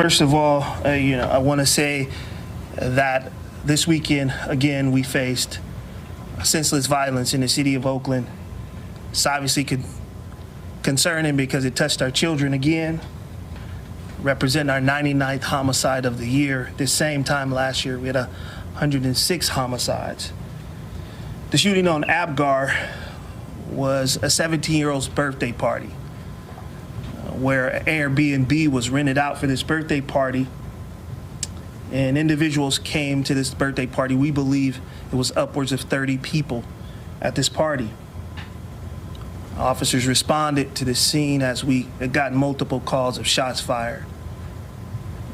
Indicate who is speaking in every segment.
Speaker 1: First of all, I want to say that this weekend, again, we faced senseless violence in the city of Oakland. It's obviously concerning because it touched our children again, representing our 99th homicide of the year. This same time last year, we had 106 homicides. The shooting on Abgar was a 17-year-old's birthday party, where Airbnb was rented out for this birthday party, and individuals came to this birthday party. We believe it was upwards of 30 people at this party. Officers responded to the scene as we had gotten multiple calls of shots fired.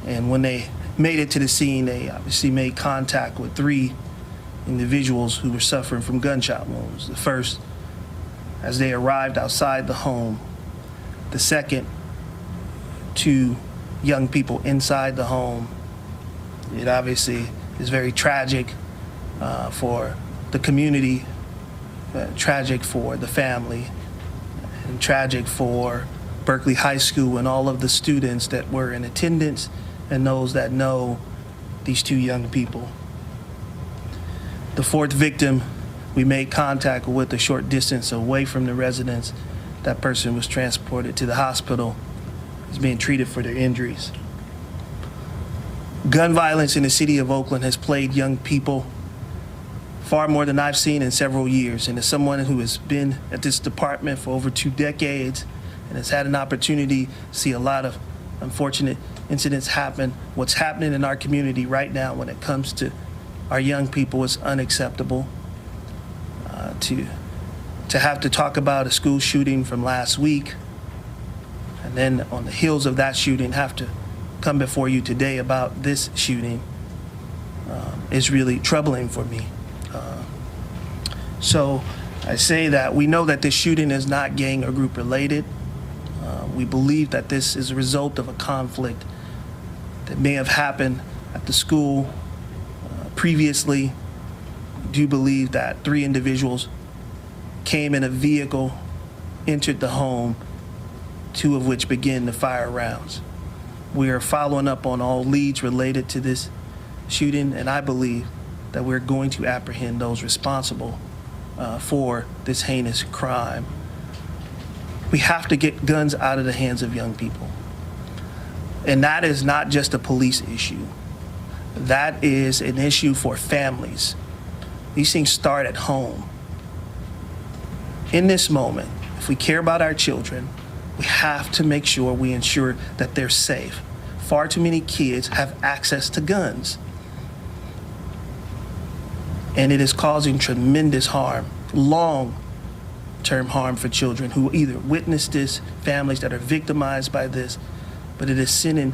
Speaker 1: And when they made it to the scene, they obviously made contact with 3 individuals who were suffering from gunshot wounds. The first, as they arrived outside the home. The second, 2 young people inside the home. It obviously is very tragic for the community, tragic for the family, and tragic for Berkeley High School and all of the students that were in attendance and those that know these 2 young people. The 4th victim, we made contact with a short distance away from the residence. That person was transported to the hospital. He's being treated for their injuries. Gun violence in the city of Oakland has plagued young people far more than I've seen in several years. And as someone who has been at this department for over 2 decades and has had an opportunity to see a lot of unfortunate incidents happen, what's happening in our community right now when it comes to our young people is unacceptable. To have to talk about a school shooting from last week, and then on the heels of that shooting have to come before you today about this shooting is really troubling for me. So I say that we know that this shooting is not gang or group related. We believe that this is a result of a conflict that may have happened at the school previously. We do believe that 3 individuals came in a vehicle, entered the home, 2 of which began to fire rounds. We are following up on all leads related to this shooting, and I believe that we're going to apprehend those responsible for this heinous crime. We have to get guns out of the hands of young people. And that is not just a police issue. That is an issue for families. These things start at home. In this moment, if we care about our children, we have to make sure we ensure that they're safe. Far too many kids have access to guns. And it is causing tremendous harm, long-term harm for children who either witness this, families that are victimized by this, but it is sending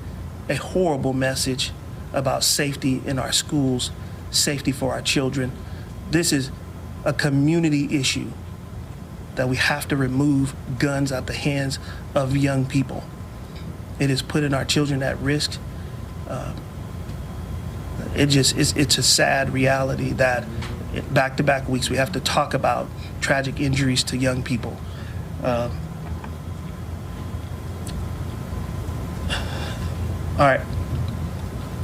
Speaker 1: a horrible message about safety in our schools, safety for our children. This is a community issue that we have to remove guns out the hands of young people. It is putting our children at risk. It's a sad reality that back-to-back weeks we have to talk about tragic injuries to young people. All right.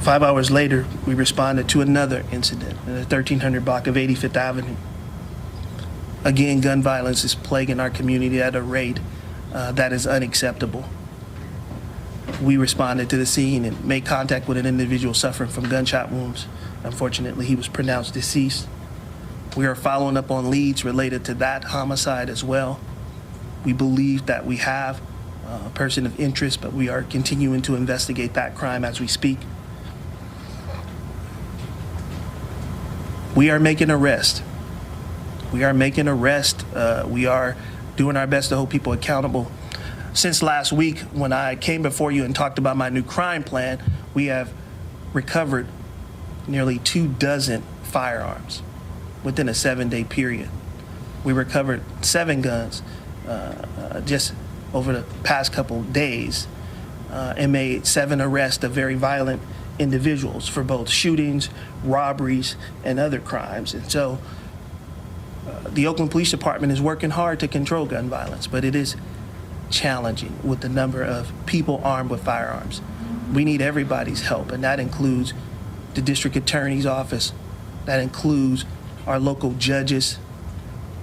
Speaker 1: 5 hours later, we responded to another incident in the 1300 block of 85th Avenue. Again, gun violence is plaguing our community at a rate that is unacceptable. We responded to the scene and made contact with an individual suffering from gunshot wounds. Unfortunately, he was pronounced deceased. We are following up on leads related to that homicide as well. We believe that we have a person of interest, but we are continuing to investigate that crime as we speak. We are making arrests. We are making arrests. We are doing our best to hold people accountable. Since last week, when I came before you and talked about my new crime plan, we have recovered nearly 24 firearms within a 7-day period. We recovered 7 guns just over the past couple days and made 7 arrests of very violent individuals for both shootings, robberies, and other crimes. And so the Oakland Police Department is working hard to control gun violence, but it is challenging with the number of people armed with firearms. we need everybody's help, and that includes the district attorney's office. That includes our local judges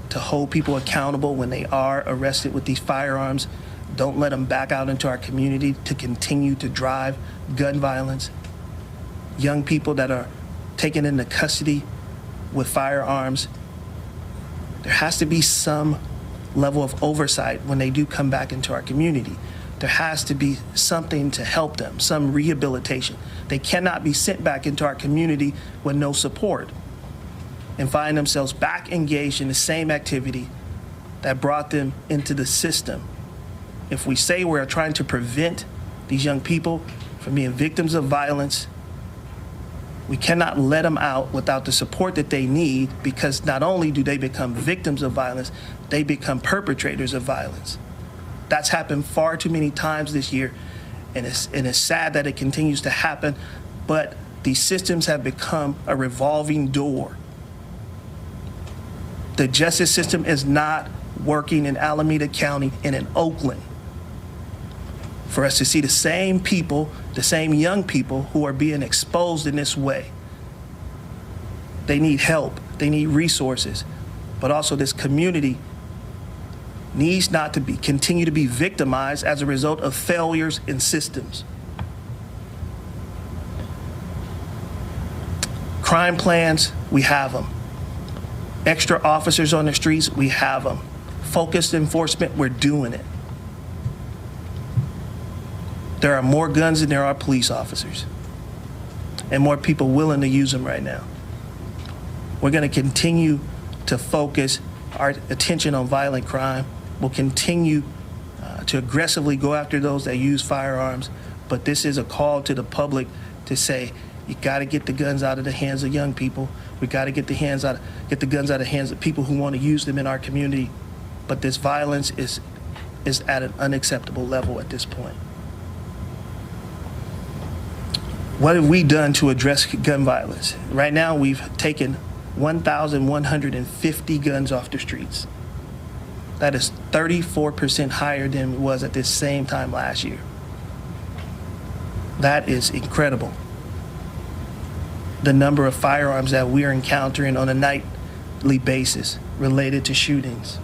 Speaker 1: to hold people accountable when they are arrested with these firearms. Don't let them back out into our community to continue to drive gun violence. Young people that are taken into custody with firearms, there has to be some level of oversight when they do come back into our community. There has to be something to help them, some rehabilitation. They cannot be sent back into our community with no support and find themselves back engaged in the same activity that brought them into the system. If we say we're trying to prevent these young people from being victims of violence, we cannot let them out without the support that they need, because not only do they become victims of violence, they become perpetrators of violence. That's happened far too many times this year, and it's sad that it continues to happen, but these systems have become a revolving door. The justice system is not working in Alameda County and in Oakland. For us to see the same people, the same young people who are being exposed in this way, they need help, they need resources, but also this community needs not to continue to be victimized as a result of failures in systems. Crime plans, we have them. Extra officers on the streets, we have them. Focused enforcement, we're doing it. There are more guns than there are police officers, and more people willing to use them right now. We're going to continue to focus our attention on violent crime. We'll continue to aggressively go after those that use firearms, but this is a call to the public to say, you got to get the guns out of the hands of young people. We got to get the guns out of the hands of people who want to use them in our community. But this violence is at an unacceptable level at this point. What have we done to address gun violence? Right now, we've taken 1,150 guns off the streets. That is 34% higher than it was at this same time last year. That is incredible. The number of firearms that we're encountering on a nightly basis related to shootings.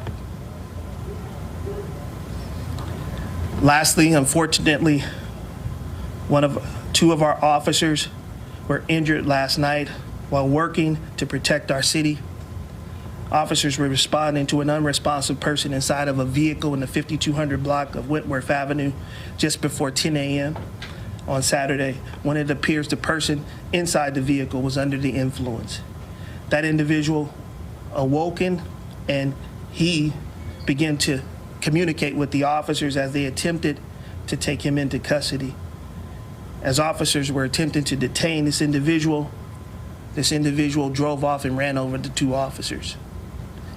Speaker 1: Lastly, unfortunately, two of our officers were injured last night while working to protect our city. Officers were responding to an unresponsive person inside of a vehicle in the 5200 block of Wentworth Avenue just before 10 a.m. on Saturday, when it appears the person inside the vehicle was under the influence. That individual awoken, and he began to communicate with the officers as they attempted to take him into custody. As officers were attempting to detain this individual drove off and ran over the two officers,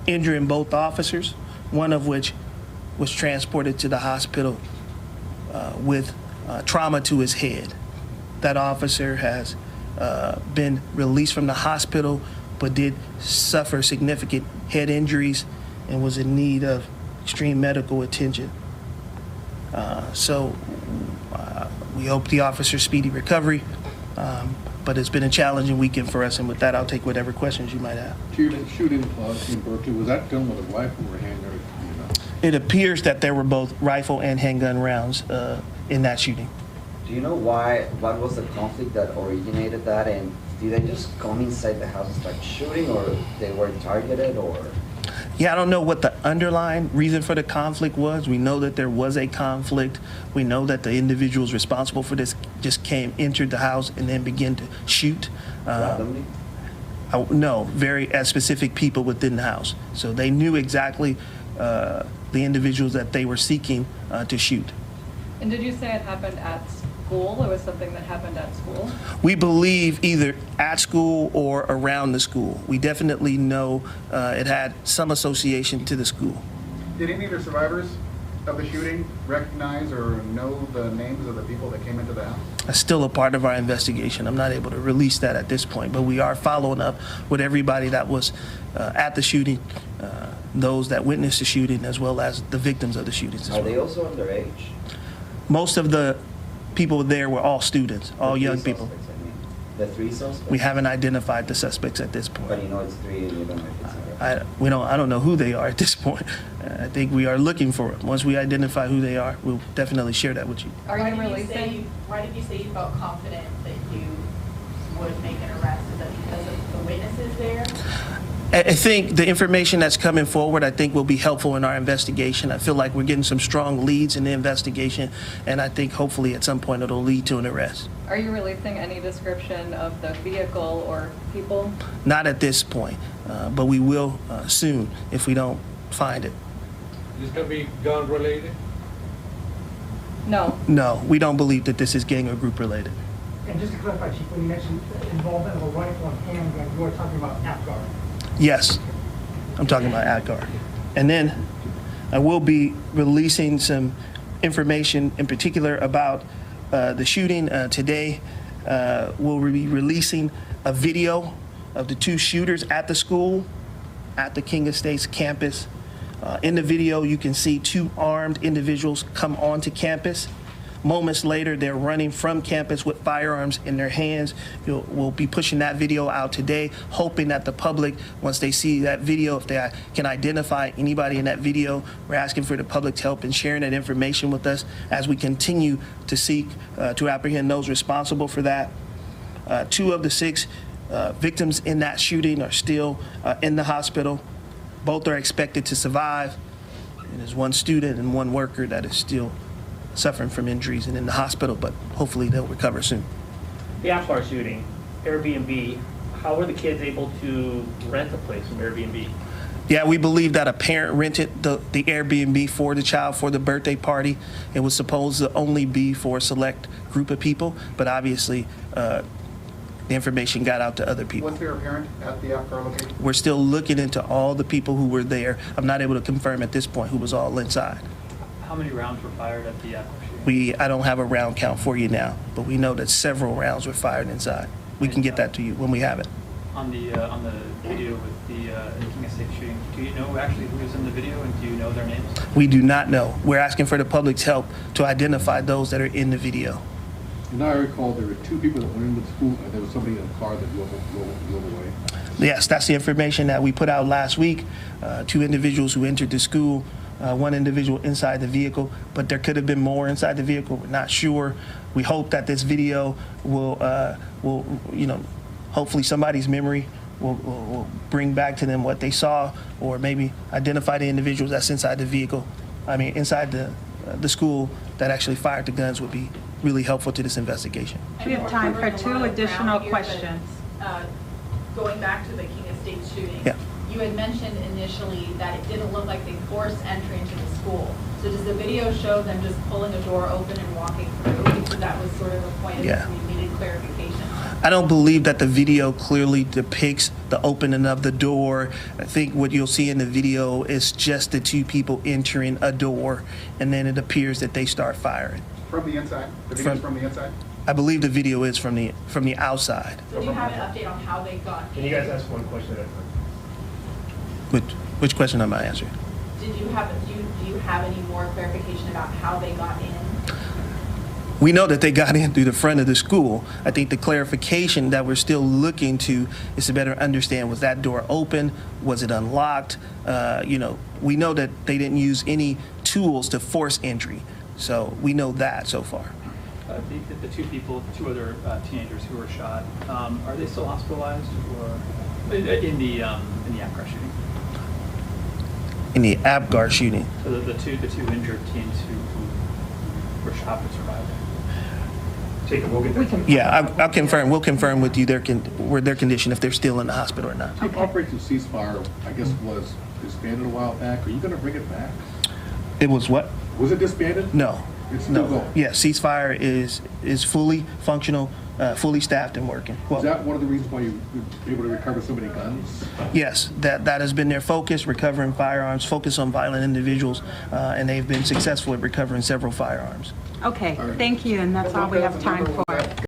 Speaker 1: injuring both officers, one of which was transported to the hospital with trauma to his head. That officer has been released from the hospital, but did suffer significant head injuries and was in need of extreme medical attention. So we hope the officer's speedy recovery, but it's been a challenging weekend for us, and with that, I'll take whatever questions you might have.
Speaker 2: Shooting in Berkeley, was that done with a rifle or a handgun? You know?
Speaker 1: It appears that there were both rifle and handgun rounds in that shooting.
Speaker 3: Do you know what was the conflict that originated that, and did they just come inside the house and start shooting, or they were targeted, or?
Speaker 1: Yeah, I don't know what the underlying reason for the conflict was. We know that there was a conflict. We know that the individuals responsible for this just entered the house and then began to shoot.
Speaker 3: Randomly?
Speaker 1: No, very specific people within the house. So they knew exactly the individuals that they were seeking to shoot.
Speaker 4: And did you say it happened at school, or was something that happened at school?
Speaker 1: We believe either at school or around the school. We definitely know it had some association to the school.
Speaker 5: Did any of the survivors of the shooting recognize or know the names of the people that came into the house?
Speaker 1: That's still a part of our investigation. I'm not able to release that at this point, but we are following up with everybody that was at the shooting, those that witnessed the shooting, as well as the victims of the shootings as well.
Speaker 3: Are they also underage?
Speaker 1: Most of the people there were all students, all
Speaker 3: The
Speaker 1: young
Speaker 3: three
Speaker 1: people.
Speaker 3: suspects, I mean. The three suspects?
Speaker 1: We haven't identified the suspects at this point.
Speaker 3: But you know it's three and you don't know if it's not.
Speaker 1: I don't know who they are at this point. I think we are looking for them. Once we identify who they are, we'll definitely share that with you.
Speaker 4: Are
Speaker 6: Why
Speaker 4: you
Speaker 6: did you
Speaker 4: releasing?
Speaker 6: Why did you say you felt confident that you would make an arrest? Is that because of the witnesses there?
Speaker 1: I think the information that's coming forward, I think, will be helpful in our investigation. I feel like we're getting some strong leads in the investigation, and I think hopefully at some point it'll lead to an arrest.
Speaker 4: Are you releasing any description of the vehicle or people?
Speaker 1: Not at this point, but we will soon if we don't find it.
Speaker 7: Is this gonna be gun related?
Speaker 4: No.
Speaker 1: No, we don't believe that this is gang or group related.
Speaker 8: And just to clarify, Chief, when you mentioned involvement of a rifle and handgun, you were talking about APGAR.
Speaker 1: Yes, I'm talking about ADGAR. And then I will be releasing some information in particular about the shooting today. We'll be releasing a video of the two shooters at the school, at the King of States campus. In the video, you can see two armed individuals come onto campus. Moments later, they're running from campus with firearms in their hands. We'll be pushing that video out today, hoping that the public, once they see that video, if they can identify anybody in that video, we're asking for the public's help in sharing that information with us as we continue to seek to apprehend those responsible for that. 2 of the 6 victims in that shooting are still in the hospital. Both are expected to survive. And there's 1 student and 1 worker that is still suffering from injuries and in the hospital, but hopefully they'll recover soon.
Speaker 9: The Apgar shooting, Airbnb, how were the kids able to rent a place from Airbnb?
Speaker 1: Yeah, we believe that a parent rented the Airbnb for the child for the birthday party. It was supposed to only be for a select group of people, but obviously the information got out to other people.
Speaker 5: Was there a parent at the APGAR location?
Speaker 1: We're still looking into all the people who were there. I'm not able to confirm at this point who was all inside.
Speaker 9: How many rounds were fired at the Apgar shooting?
Speaker 1: I don't have a round count for you now, but we know that several rounds were fired inside. We can get that to you when we have it.
Speaker 9: On the video with the King of State shooting, do you know actually who was in the video and do you know their names?
Speaker 1: We do not know. We're asking for the public's help to identify those that are in the video.
Speaker 2: And I recall there were 2 people that went into the school and there was somebody in a car that drove away.
Speaker 1: Yes, that's the information that we put out last week. 2 individuals who entered the school, 1 individual inside the vehicle, but there could have been more inside the vehicle. We're not sure. We hope that this video will hopefully somebody's memory will bring back to them what they saw, or maybe identify the individuals that's inside the vehicle. I mean, inside the school that actually fired the guns would be really helpful to this investigation.
Speaker 10: We have time for 2 additional questions.
Speaker 6: Going back to the King of States shooting,
Speaker 1: Yeah.
Speaker 6: you had mentioned initially that it didn't look like they forced entry into the school. So does the video show them just pulling a door open and walking through? Because that was sort of the point of
Speaker 1: Yeah.
Speaker 6: this, we needed clarification.
Speaker 1: I don't believe that the video clearly depicts the opening of the door. I think what you'll see in the video is just the 2 people entering a door, and then it appears that they start firing.
Speaker 5: From the inside? The video's from the inside?
Speaker 1: I believe the video is from the outside.
Speaker 6: So do you have an update on how they got in?
Speaker 9: Can you guys ask one question at a time?
Speaker 1: Which question am I answering?
Speaker 6: Do you have any more clarification about how they got in?
Speaker 1: We know that they got in through the front of the school. I think the clarification that we're still looking to is to better understand, was that door open? Was it unlocked? We know that they didn't use any tools to force entry. So we know that so far.
Speaker 9: The 2 other teenagers who were shot, are they still hospitalized or in the Apgar shooting?
Speaker 1: In the APGAR shooting.
Speaker 9: So the two injured teens who were shot but survived. Jacob, we'll get that.
Speaker 1: Yeah, I'll confirm. We'll confirm with you their condition, if they're still in the hospital or not.
Speaker 2: Operation Ceasefire, I guess, was disbanded a while back. Are you going to bring it back?
Speaker 1: It was what?
Speaker 2: Was it disbanded?
Speaker 1: No.
Speaker 2: It's still going?
Speaker 1: Yeah, Ceasefire is fully functional, fully staffed and working.
Speaker 2: Is that one of the reasons why you were able to recover so many guns?
Speaker 1: Yes, that has been their focus, recovering firearms, focus on violent individuals, and they've been successful at recovering several firearms.
Speaker 10: Okay, thank you, and that's all we have time for.